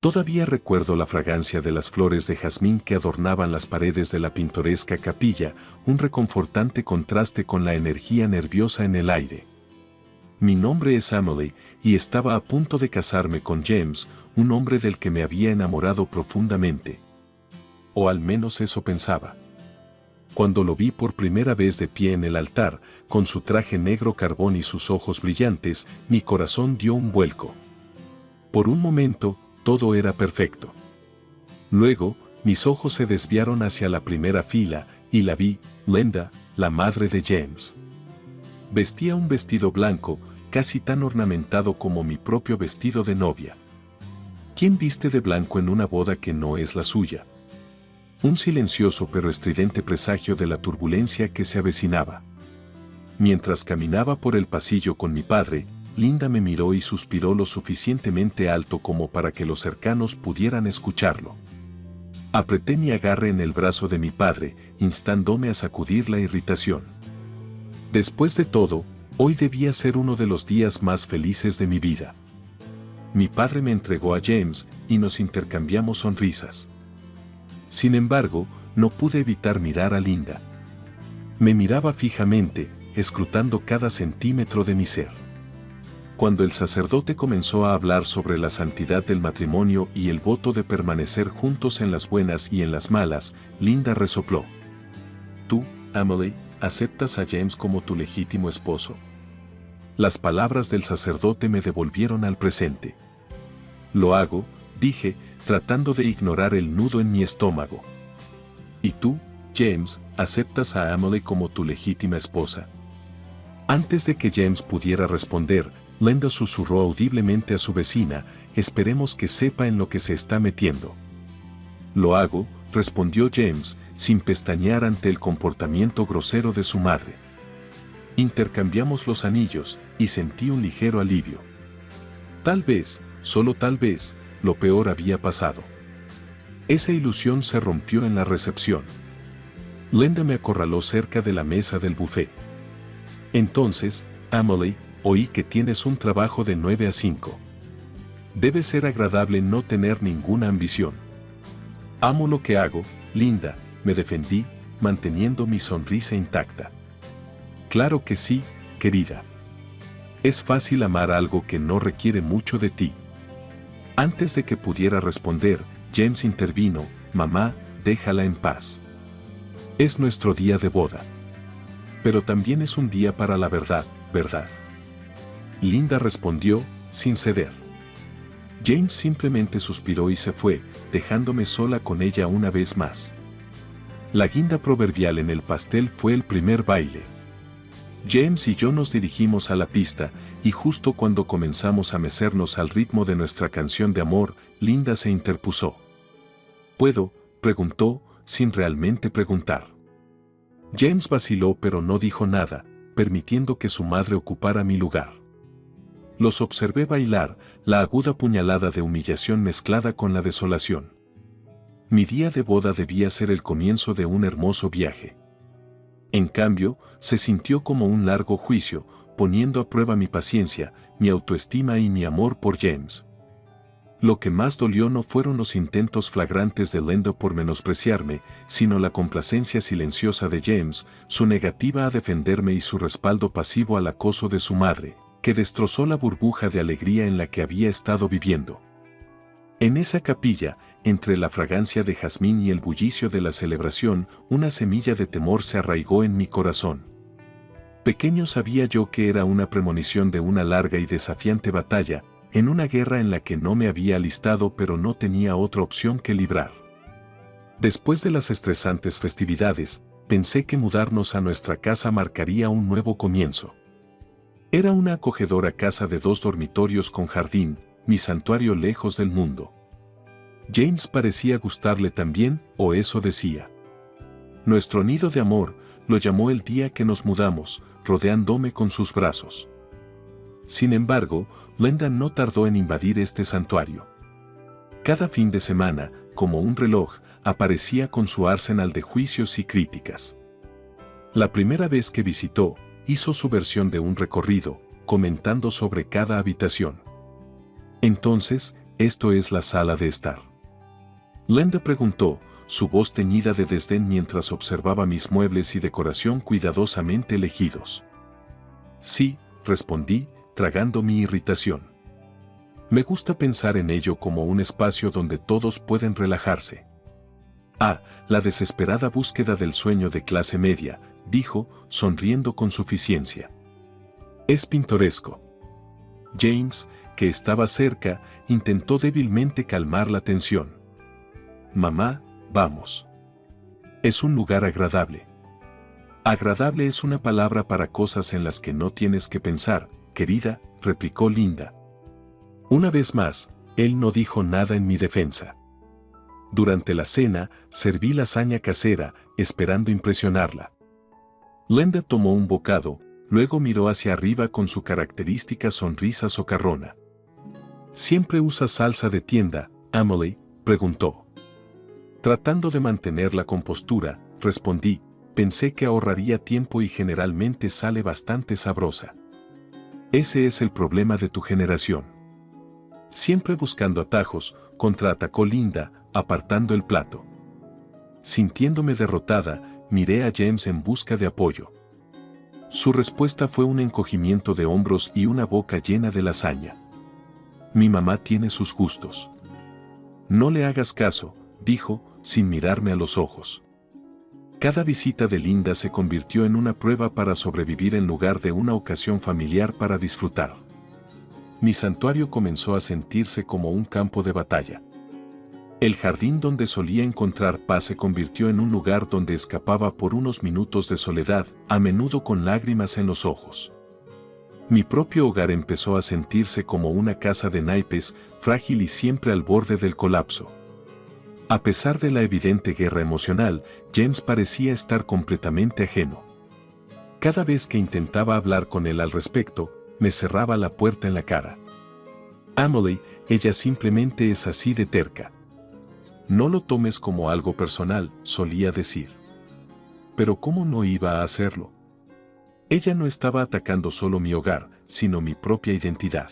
Todavía recuerdo la fragancia de las flores de jazmín que adornaban las paredes de la pintoresca capilla, un reconfortante contraste con la energía nerviosa en el aire. Mi nombre es Emily y estaba a punto de casarme con James, un hombre del que me había enamorado profundamente. O al menos eso pensaba. Cuando lo vi por primera vez de pie en el altar, con su traje negro carbón y sus ojos brillantes, mi corazón dio un vuelco. Por un momento, todo era perfecto. Luego, mis ojos se desviaron hacia la primera fila, y la vi, Linda, la madre de James. Vestía un vestido blanco, casi tan ornamentado como mi propio vestido de novia. ¿Quién viste de blanco en una boda que no es la suya? Un silencioso pero estridente presagio de la turbulencia que se avecinaba. Mientras caminaba por el pasillo con mi padre, Linda me miró y suspiró lo suficientemente alto como para que los cercanos pudieran escucharlo. Apreté mi agarre en el brazo de mi padre, instándome a sacudir la irritación. Después de todo, hoy debía ser uno de los días más felices de mi vida. Mi padre me entregó a James y nos intercambiamos sonrisas. Sin embargo, no pude evitar mirar a Linda. Me miraba fijamente, escrutando cada centímetro de mi ser. Cuando el sacerdote comenzó a hablar sobre la santidad del matrimonio y el voto de permanecer juntos en las buenas y en las malas, Linda resopló. ¿Tú, Emily, aceptas a James como tu legítimo esposo? Las palabras del sacerdote me devolvieron al presente. Lo hago, dije, tratando de ignorar el nudo en mi estómago. ¿Y tú, James, aceptas a Emily como tu legítima esposa? Antes de que James pudiera responder, Linda susurró audiblemente a su vecina, esperemos que sepa en lo que se está metiendo. Lo hago, respondió James, sin pestañear ante el comportamiento grosero de su madre. Intercambiamos los anillos, y sentí un ligero alivio. Tal vez, solo tal vez, lo peor había pasado. Esa ilusión se rompió en la recepción. Linda me acorraló cerca de la mesa del buffet. Entonces, Emily, oí que tienes un trabajo de 9 a 5. Debe ser agradable no tener ninguna ambición. Amo lo que hago, Linda, me defendí, manteniendo mi sonrisa intacta. Claro que sí, querida. Es fácil amar algo que no requiere mucho de ti. Antes de que pudiera responder, James intervino, mamá, déjala en paz. Es nuestro día de boda. Pero también es un día para la verdad, ¿verdad? Linda respondió, sin ceder. James simplemente suspiró y se fue, dejándome sola con ella una vez más. La guinda proverbial en el pastel fue el primer baile. James y yo nos dirigimos a la pista, y justo cuando comenzamos a mecernos al ritmo de nuestra canción de amor, Linda se interpuso. ¿Puedo?, preguntó, sin realmente preguntar. James vaciló pero no dijo nada, permitiendo que su madre ocupara mi lugar. Los observé bailar, la aguda puñalada de humillación mezclada con la desolación. Mi día de boda debía ser el comienzo de un hermoso viaje. En cambio, se sintió como un largo juicio, poniendo a prueba mi paciencia, mi autoestima y mi amor por James. Lo que más dolió no fueron los intentos flagrantes de Linda por menospreciarme, sino la complacencia silenciosa de James, su negativa a defenderme y su respaldo pasivo al acoso de su madre, que destrozó la burbuja de alegría en la que había estado viviendo. En esa capilla, entre la fragancia de jazmín y el bullicio de la celebración, una semilla de temor se arraigó en mi corazón. Pequeño sabía yo que era una premonición de una larga y desafiante batalla, en una guerra en la que no me había alistado pero no tenía otra opción que librar. Después de las estresantes festividades, pensé que mudarnos a nuestra casa marcaría un nuevo comienzo. Era una acogedora casa de 2 dormitorios con jardín, mi santuario lejos del mundo. James parecía gustarle también, o eso decía. Nuestro nido de amor, lo llamó el día que nos mudamos, rodeándome con sus brazos. Sin embargo, Linda no tardó en invadir este santuario. Cada fin de semana, como un reloj, aparecía con su arsenal de juicios y críticas. La primera vez que visitó, hizo su versión de un recorrido, comentando sobre cada habitación. Entonces, esto es la sala de estar. Linda preguntó, su voz teñida de desdén mientras observaba mis muebles y decoración cuidadosamente elegidos. Sí, respondí, tragando mi irritación. Me gusta pensar en ello como un espacio donde todos pueden relajarse. Ah, la desesperada búsqueda del sueño de clase media, dijo, sonriendo con suficiencia. Es pintoresco. James, que estaba cerca, intentó débilmente calmar la tensión. Mamá, vamos. Es un lugar agradable. Agradable es una palabra para cosas en las que no tienes que pensar, querida, replicó Linda. Una vez más, él no dijo nada en mi defensa. Durante la cena, serví lasaña casera, esperando impresionarla. Linda tomó un bocado, luego miró hacia arriba con su característica sonrisa socarrona. ¿Siempre usas salsa de tienda, Emily?, preguntó. Tratando de mantener la compostura, respondí, pensé que ahorraría tiempo y generalmente sale bastante sabrosa. Ese es el problema de tu generación. Siempre buscando atajos, contraatacó Linda, apartando el plato. Sintiéndome derrotada, miré a James en busca de apoyo. Su respuesta fue un encogimiento de hombros y una boca llena de lasaña. Mi mamá tiene sus gustos. No le hagas caso, dijo, sin mirarme a los ojos. Cada visita de Linda se convirtió en una prueba para sobrevivir en lugar de una ocasión familiar para disfrutar. Mi santuario comenzó a sentirse como un campo de batalla. El jardín donde solía encontrar paz se convirtió en un lugar donde escapaba por unos minutos de soledad, a menudo con lágrimas en los ojos. Mi propio hogar empezó a sentirse como una casa de naipes, frágil y siempre al borde del colapso. A pesar de la evidente guerra emocional, James parecía estar completamente ajeno. Cada vez que intentaba hablar con él al respecto, me cerraba la puerta en la cara. Emily, ella simplemente es así de terca. No lo tomes como algo personal, solía decir. Pero ¿cómo no iba a hacerlo? Ella no estaba atacando solo mi hogar, sino mi propia identidad.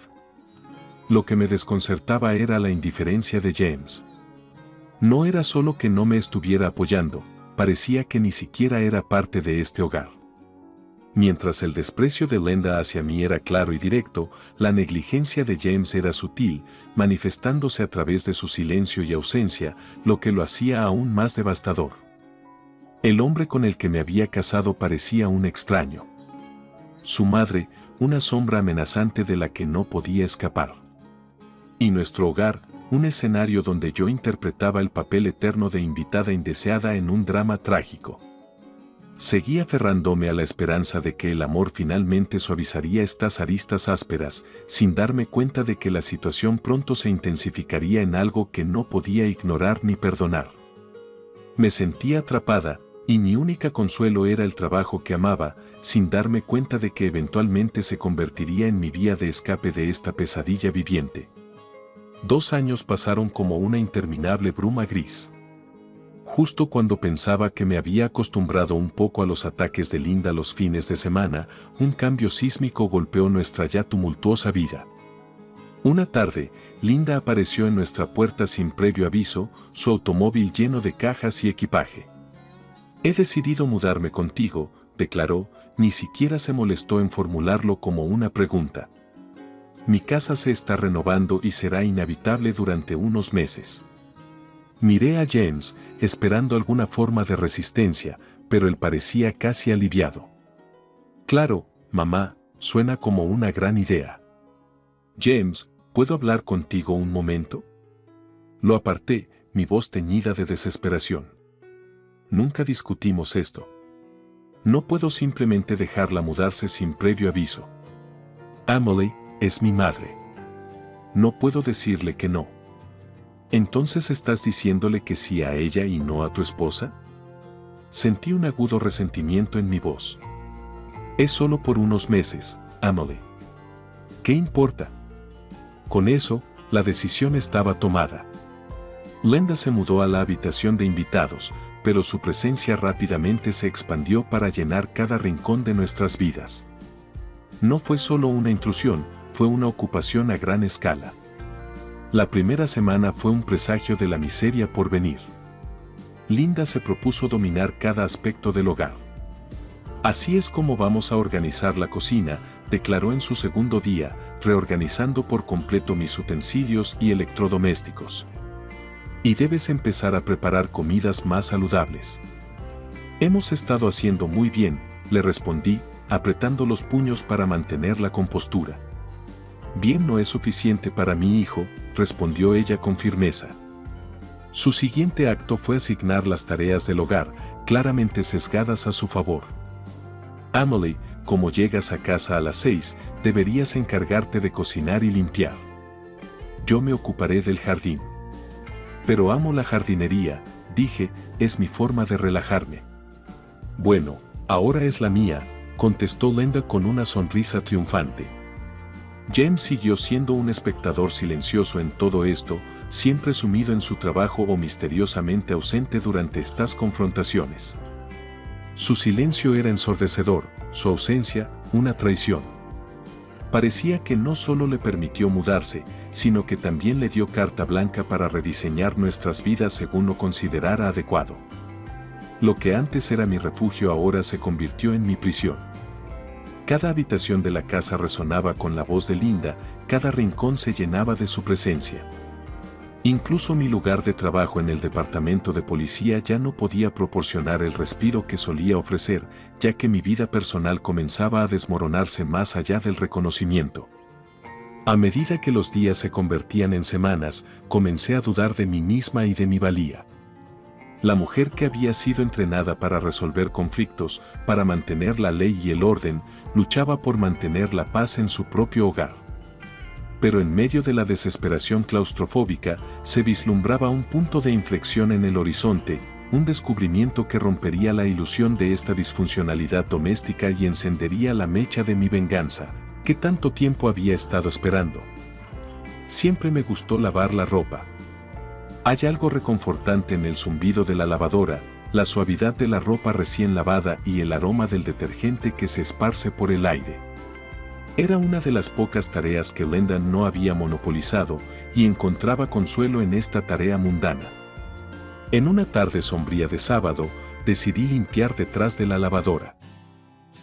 Lo que me desconcertaba era la indiferencia de James. No era solo que no me estuviera apoyando, parecía que ni siquiera era parte de este hogar. Mientras el desprecio de Linda hacia mí era claro y directo, la negligencia de James era sutil, manifestándose a través de su silencio y ausencia, lo que lo hacía aún más devastador. El hombre con el que me había casado parecía un extraño. Su madre, una sombra amenazante de la que no podía escapar. Y nuestro hogar, un escenario donde yo interpretaba el papel eterno de invitada indeseada en un drama trágico. Seguí aferrándome a la esperanza de que el amor finalmente suavizaría estas aristas ásperas, sin darme cuenta de que la situación pronto se intensificaría en algo que no podía ignorar ni perdonar. Me sentía atrapada, y mi única consuelo era el trabajo que amaba, sin darme cuenta de que eventualmente se convertiría en mi vía de escape de esta pesadilla viviente. 2 años pasaron como una interminable bruma gris. Justo cuando pensaba que me había acostumbrado un poco a los ataques de Linda los fines de semana, un cambio sísmico golpeó nuestra ya tumultuosa vida. Una tarde, Linda apareció en nuestra puerta sin previo aviso, su automóvil lleno de cajas y equipaje. He decidido mudarme contigo, declaró, ni siquiera se molestó en formularlo como una pregunta. Mi casa se está renovando y será inhabitable durante unos meses. Miré a James, esperando alguna forma de resistencia, pero él parecía casi aliviado. Claro, mamá, suena como una gran idea. James, ¿puedo hablar contigo un momento? Lo aparté, mi voz teñida de desesperación. Nunca discutimos esto. No puedo simplemente dejarla mudarse sin previo aviso. Emily es mi madre. No puedo decirle que no. ¿Entonces estás diciéndole que sí a ella y no a tu esposa? Sentí un agudo resentimiento en mi voz. Es solo por unos meses, Emily. ¿Qué importa? Con eso, la decisión estaba tomada. Linda se mudó a la habitación de invitados, pero su presencia rápidamente se expandió para llenar cada rincón de nuestras vidas. No fue solo una intrusión, fue una ocupación a gran escala. La primera semana fue un presagio de la miseria por venir. Linda se propuso dominar cada aspecto del hogar. Así es como vamos a organizar la cocina, declaró en su segundo día, reorganizando por completo mis utensilios y electrodomésticos. Y debes empezar a preparar comidas más saludables. Hemos estado haciendo muy bien, le respondí, apretando los puños para mantener la compostura. Bien no es suficiente para mi hijo, respondió ella con firmeza. Su siguiente acto fue asignar las tareas del hogar, claramente sesgadas a su favor. Emily, como llegas a casa a las 6, deberías encargarte de cocinar y limpiar. Yo me ocuparé del jardín. Pero amo la jardinería, dije, es mi forma de relajarme. Bueno, ahora es la mía, contestó Linda con una sonrisa triunfante. James siguió siendo un espectador silencioso en todo esto, siempre sumido en su trabajo o misteriosamente ausente durante estas confrontaciones. Su silencio era ensordecedor, su ausencia, una traición. Parecía que no solo le permitió mudarse, sino que también le dio carta blanca para rediseñar nuestras vidas según lo considerara adecuado. Lo que antes era mi refugio ahora se convirtió en mi prisión. Cada habitación de la casa resonaba con la voz de Linda, cada rincón se llenaba de su presencia. Incluso mi lugar de trabajo en el departamento de policía ya no podía proporcionar el respiro que solía ofrecer, ya que mi vida personal comenzaba a desmoronarse más allá del reconocimiento. A medida que los días se convertían en semanas, comencé a dudar de mí misma y de mi valía. La mujer que había sido entrenada para resolver conflictos, para mantener la ley y el orden, luchaba por mantener la paz en su propio hogar. Pero en medio de la desesperación claustrofóbica, se vislumbraba un punto de inflexión en el horizonte, un descubrimiento que rompería la ilusión de esta disfuncionalidad doméstica y encendería la mecha de mi venganza, que tanto tiempo había estado esperando. Siempre me gustó lavar la ropa. Hay algo reconfortante en el zumbido de la lavadora, la suavidad de la ropa recién lavada y el aroma del detergente que se esparce por el aire. Era una de las pocas tareas que Linda no había monopolizado y encontraba consuelo en esta tarea mundana. En una tarde sombría de sábado, decidí limpiar detrás de la lavadora.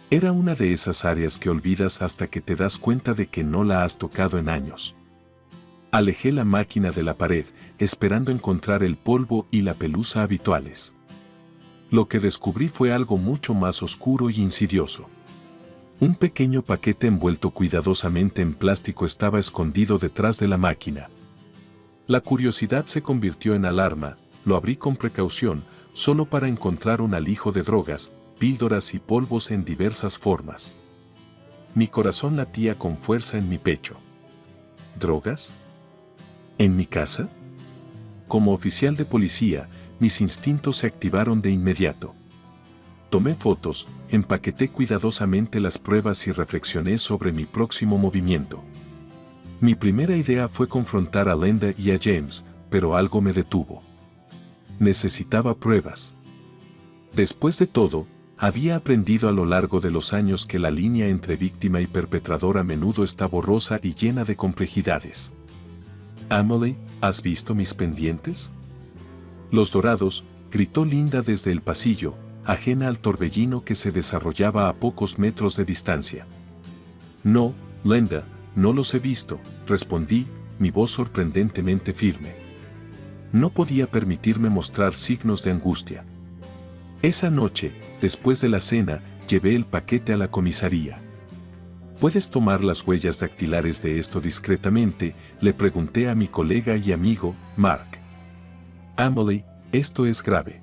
Era una de esas áreas que olvidas hasta que te das cuenta de que no la has tocado en años. Alejé la máquina de la pared, esperando encontrar el polvo y la pelusa habituales. Lo que descubrí fue algo mucho más oscuro y insidioso. Un pequeño paquete envuelto cuidadosamente en plástico estaba escondido detrás de la máquina. La curiosidad se convirtió en alarma, lo abrí con precaución, solo para encontrar un alijo de drogas, píldoras y polvos en diversas formas. Mi corazón latía con fuerza en mi pecho. ¿Drogas? ¿En mi casa? Como oficial de policía, mis instintos se activaron de inmediato. Tomé fotos, empaqueté cuidadosamente las pruebas y reflexioné sobre mi próximo movimiento. Mi primera idea fue confrontar a Linda y a James, pero algo me detuvo. Necesitaba pruebas. Después de todo, había aprendido a lo largo de los años que la línea entre víctima y perpetrador a menudo está borrosa y llena de complejidades. Emily, ¿has visto mis pendientes? Los dorados, gritó Linda desde el pasillo, ajena al torbellino que se desarrollaba a pocos metros de distancia. No, Linda, no los he visto, respondí, mi voz sorprendentemente firme. No podía permitirme mostrar signos de angustia. Esa noche, después de la cena, llevé el paquete a la comisaría. ¿Puedes tomar las huellas dactilares de esto discretamente?, le pregunté a mi colega y amigo, Mark. Emily, esto es grave.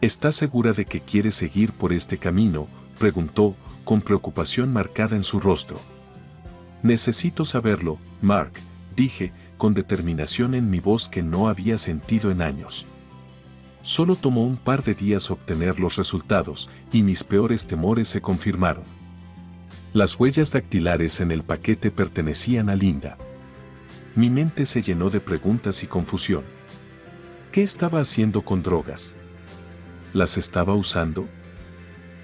¿Estás segura de que quieres seguir por este camino?, preguntó, con preocupación marcada en su rostro. Necesito saberlo, Mark, dije, con determinación en mi voz que no había sentido en años. Solo tomó un par de días obtener los resultados, y mis peores temores se confirmaron. Las huellas dactilares en el paquete pertenecían a Linda. Mi mente se llenó de preguntas y confusión. ¿Qué estaba haciendo con drogas? ¿Las estaba usando?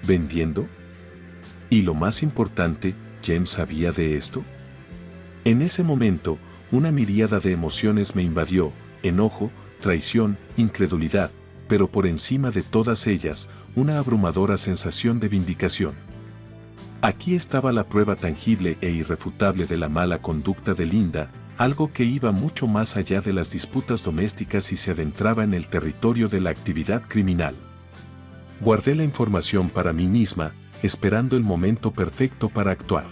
¿Vendiendo? Y lo más importante, ¿James sabía de esto? En ese momento, Una miríada de emociones me invadió: enojo, traición, incredulidad, pero por encima de todas ellas, una abrumadora sensación de vindicación. Aquí estaba la prueba tangible e irrefutable de la mala conducta de Linda, algo que iba mucho más allá de las disputas domésticas y se adentraba en el territorio de la actividad criminal. Guardé la información para mí misma, esperando el momento perfecto para actuar.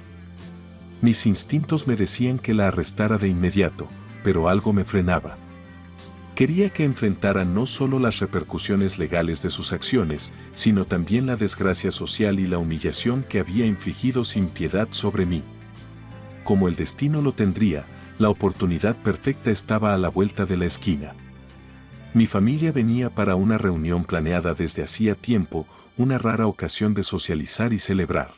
Mis instintos me decían que la arrestara de inmediato, pero algo me frenaba. Quería que enfrentara no solo las repercusiones legales de sus acciones, sino también la desgracia social y la humillación que había infligido sin piedad sobre mí. Como el destino lo tendría, la oportunidad perfecta estaba a la vuelta de la esquina. Mi familia venía para una reunión planeada desde hacía tiempo, una rara ocasión de socializar y celebrar.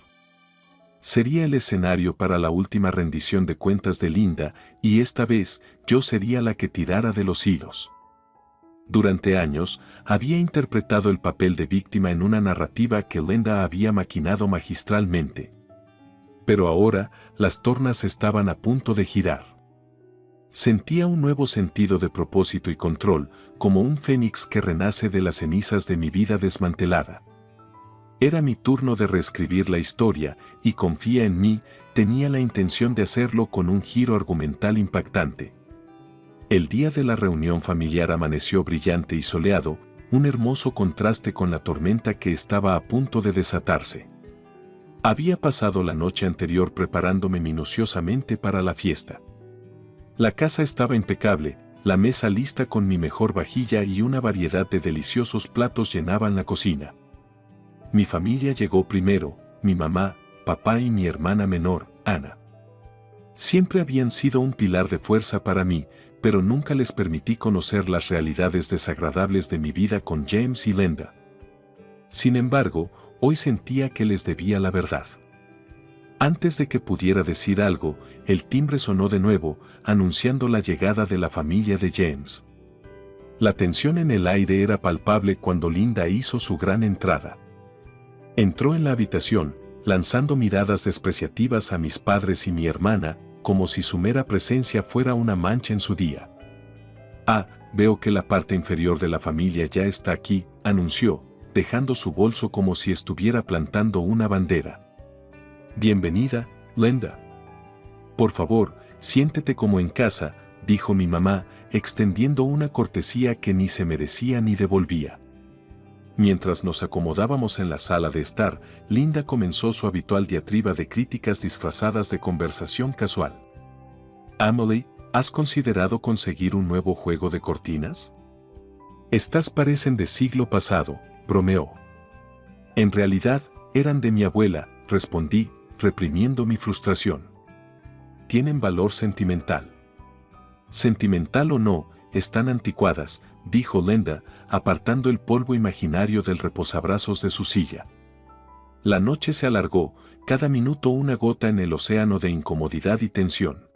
Sería el escenario para la última rendición de cuentas de Linda, y esta vez yo sería la que tirara de los hilos. Durante años, había interpretado el papel de víctima en una narrativa que Linda había maquinado magistralmente. Pero ahora, las tornas estaban a punto de girar. Sentía un nuevo sentido de propósito y control, como un fénix que renace de las cenizas de mi vida desmantelada. Era mi turno de reescribir la historia, y confía en mí, tenía la intención de hacerlo con un giro argumental impactante. El día de la reunión familiar amaneció brillante y soleado, un hermoso contraste con la tormenta que estaba a punto de desatarse. Había pasado la noche anterior preparándome minuciosamente para la fiesta. La casa estaba impecable, la mesa lista con mi mejor vajilla y una variedad de deliciosos platos llenaban la cocina. Mi familia llegó primero: mi mamá, papá y mi hermana menor, Ana. Siempre habían sido un pilar de fuerza para mí, pero nunca les permití conocer las realidades desagradables de mi vida con James y Linda. Sin embargo, hoy sentía que les debía la verdad. Antes de que pudiera decir algo, el timbre sonó de nuevo, anunciando la llegada de la familia de James. La tensión en el aire era palpable cuando Linda hizo su gran entrada. Entró en la habitación, lanzando miradas despreciativas a mis padres y mi hermana, como si su mera presencia fuera una mancha en su día. «Ah, veo que la parte inferior de la familia ya está aquí», anunció, dejando su bolso como si estuviera plantando una bandera. «Bienvenida, Linda. Por favor, siéntete como en casa», dijo mi mamá, extendiendo una cortesía que ni se merecía ni devolvía. Mientras nos acomodábamos en la sala de estar, Linda comenzó su habitual diatriba de críticas disfrazadas de conversación casual. «Emily, ¿has considerado conseguir un nuevo juego de cortinas? Estas parecen de siglo pasado», bromeó. «En realidad, eran de mi abuela», respondí, reprimiendo mi frustración. «Tienen valor sentimental». «Sentimental o no, están anticuadas», dijo Linda, apartando el polvo imaginario del reposabrazos de su silla. La noche se alargó, cada minuto una gota en el océano de incomodidad y tensión.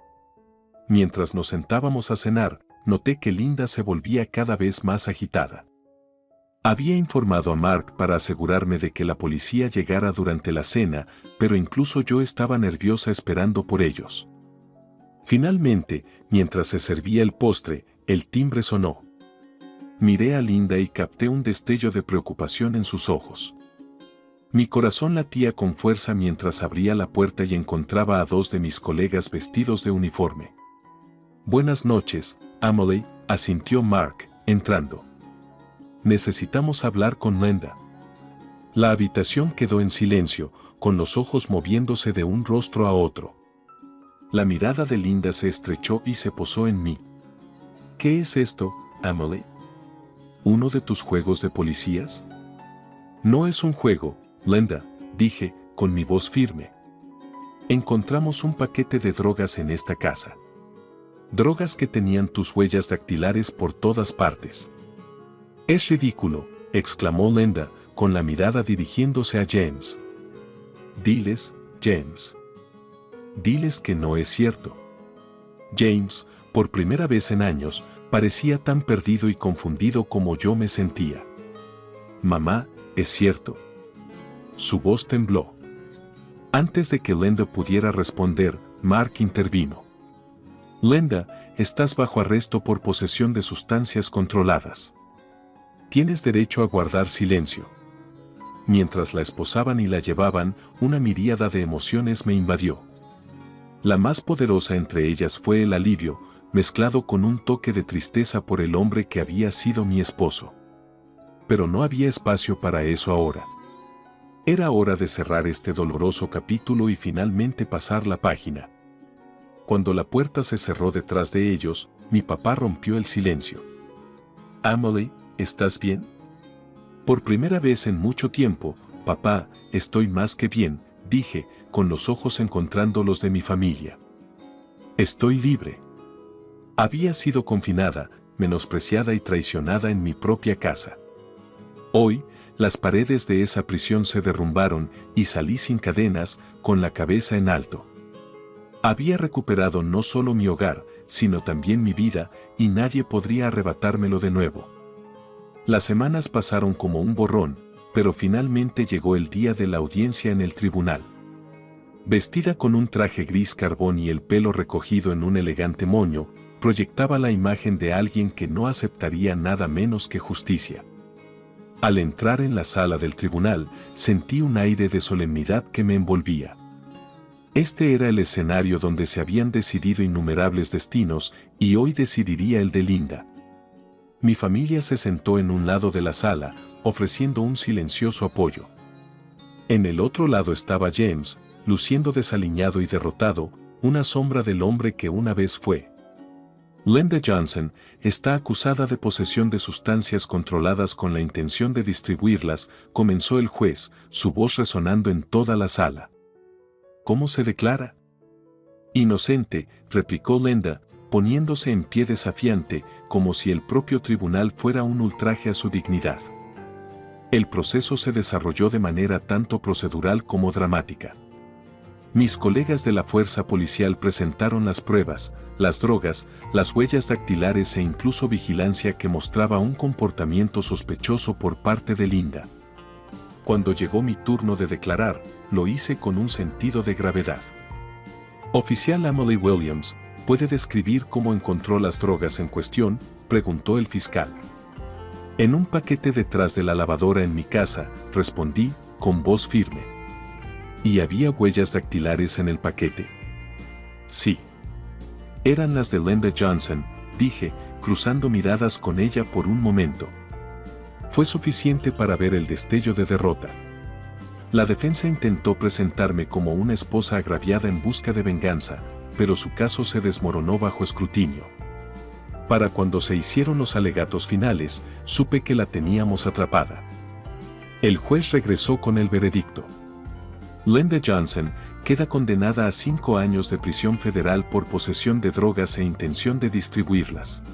Mientras nos sentábamos a cenar, noté que Linda se volvía cada vez más agitada. Había informado a Mark para asegurarme de que la policía llegara durante la cena, pero incluso yo estaba nerviosa esperando por ellos. Finalmente, mientras se servía el postre, el timbre sonó. Miré a Linda y capté un destello de preocupación en sus ojos. Mi corazón latía con fuerza mientras abría la puerta y encontraba a dos de mis colegas vestidos de uniforme. «Buenas noches, Emily», asintió Mark, entrando. «Necesitamos hablar con Linda». La habitación quedó en silencio, con los ojos moviéndose de un rostro a otro. La mirada de Linda se estrechó y se posó en mí. «¿Qué es esto, Emily? ¿Uno de tus juegos de policías?» «No es un juego, Linda», dije, con mi voz firme. «Encontramos un paquete de drogas en esta casa. Drogas que tenían tus huellas dactilares por todas partes». «Es ridículo», exclamó Linda, con la mirada dirigiéndose a James. «Diles, James. Diles que no es cierto». James, por primera vez en años, parecía tan perdido y confundido como yo me sentía. «Mamá, ¿es cierto?». Su voz tembló. Antes de que Linda pudiera responder, Mark intervino. Linda, estás bajo arresto por posesión de sustancias controladas. Tienes derecho a guardar silencio. Mientras la esposaban y la llevaban, una miríada de emociones me invadió. La más poderosa entre ellas fue el alivio, mezclado con un toque de tristeza por el hombre que había sido mi esposo. Pero no había espacio para eso ahora. Era hora de cerrar este doloroso capítulo y finalmente pasar la página. Cuando la puerta se cerró detrás de ellos, mi papá rompió el silencio. «Emily, ¿estás bien?» Por primera vez en mucho tiempo, «Papá, estoy más que bien», dije, con los ojos encontrando los de mi familia. «Estoy libre». Había sido confinada, menospreciada y traicionada en mi propia casa. Hoy, las paredes de esa prisión se derrumbaron y salí sin cadenas, con la cabeza en alto. Había recuperado no solo mi hogar, sino también mi vida, y nadie podría arrebatármelo de nuevo. Las semanas pasaron como un borrón, pero finalmente llegó el día de la audiencia en el tribunal. Vestida con un traje gris carbón y el pelo recogido en un elegante moño, proyectaba la imagen de alguien que no aceptaría nada menos que justicia. Al entrar en la sala del tribunal, sentí un aire de solemnidad que me envolvía. Este era el escenario donde se habían decidido innumerables destinos, y hoy decidiría el de Linda. Mi familia se sentó en un lado de la sala, ofreciendo un silencioso apoyo. En el otro lado estaba James, luciendo desaliñado y derrotado, una sombra del hombre que una vez fue. Linda Johnson está acusada de posesión de sustancias controladas con la intención de distribuirlas, comenzó el juez, su voz resonando en toda la sala. ¿Cómo se declara? Inocente, replicó Linda, poniéndose en pie desafiante, como si el propio tribunal fuera un ultraje a su dignidad. El proceso se desarrolló de manera tanto procedural como dramática. Mis colegas de la fuerza policial presentaron las pruebas, las drogas, las huellas dactilares e incluso vigilancia que mostraba un comportamiento sospechoso por parte de Linda. Cuando llegó mi turno de declarar, lo hice con un sentido de gravedad. Oficial Emily Williams, ¿puede describir cómo encontró las drogas en cuestión?, preguntó el fiscal. En un paquete detrás de la lavadora en mi casa, respondí, con voz firme. ¿Y había huellas dactilares en el paquete? Sí. Eran las de Linda Johnson, dije, cruzando miradas con ella por un momento. Fue suficiente para ver el destello de derrota. La defensa intentó presentarme como una esposa agraviada en busca de venganza, pero su caso se desmoronó bajo escrutinio. Para cuando se hicieron los alegatos finales, supe que la teníamos atrapada. El juez regresó con el veredicto. Linda Johnson queda condenada a 5 años de prisión federal por posesión de drogas e intención de distribuirlas.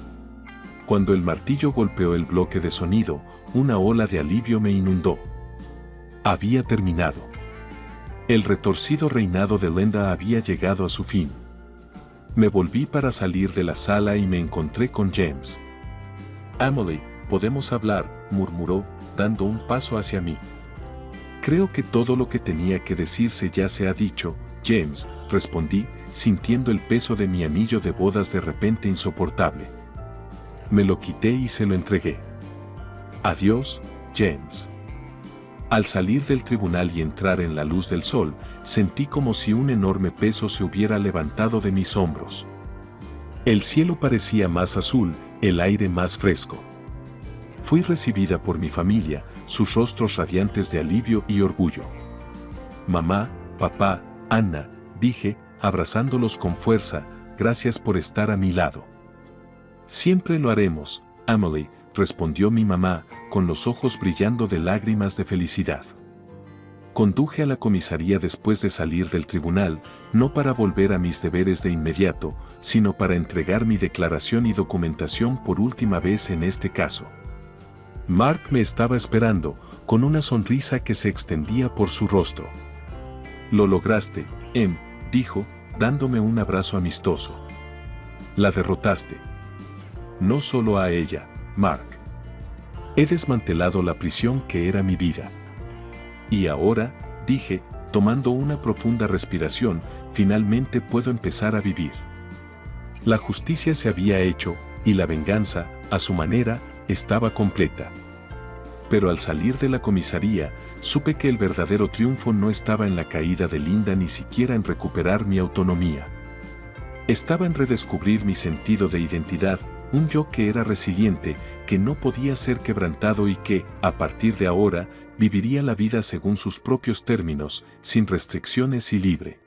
Cuando el martillo golpeó el bloque de sonido, una ola de alivio me inundó. Había terminado. El retorcido reinado de Linda había llegado a su fin. Me volví para salir de la sala y me encontré con James. «Emily, ¿podemos hablar?», murmuró, dando un paso hacia mí. «Creo que todo lo que tenía que decirse ya se ha dicho, James», respondí, sintiendo el peso de mi anillo de bodas de repente insoportable. Me lo quité y se lo entregué. «Adiós, James». Al salir del tribunal y entrar en la luz del sol, sentí como si un enorme peso se hubiera levantado de mis hombros. El cielo parecía más azul, el aire más fresco. Fui recibida por mi familia, sus rostros radiantes de alivio y orgullo. «Mamá, papá, Anna», dije, abrazándolos con fuerza, «gracias por estar a mi lado». «Siempre lo haremos, Emily», respondió mi mamá, con los ojos brillando de lágrimas de felicidad. Conduje a la comisaría después de salir del tribunal, no para volver a mis deberes de inmediato, sino para entregar mi declaración y documentación por última vez en este caso. Mark me estaba esperando, con una sonrisa que se extendía por su rostro. «Lo lograste, Em», dijo, dándome un abrazo amistoso. «La derrotaste. No solo a ella, Mark. He desmantelado la prisión que era mi vida. Y ahora», dije, tomando una profunda respiración, «finalmente puedo empezar a vivir». La justicia se había hecho, y la venganza, a su manera, estaba completa. Pero al salir de la comisaría, supe que el verdadero triunfo no estaba en la caída de Linda ni siquiera en recuperar mi autonomía. Estaba en redescubrir mi sentido de identidad, un yo que era resiliente, que no podía ser quebrantado y que, a partir de ahora, viviría la vida según sus propios términos, sin restricciones y libre.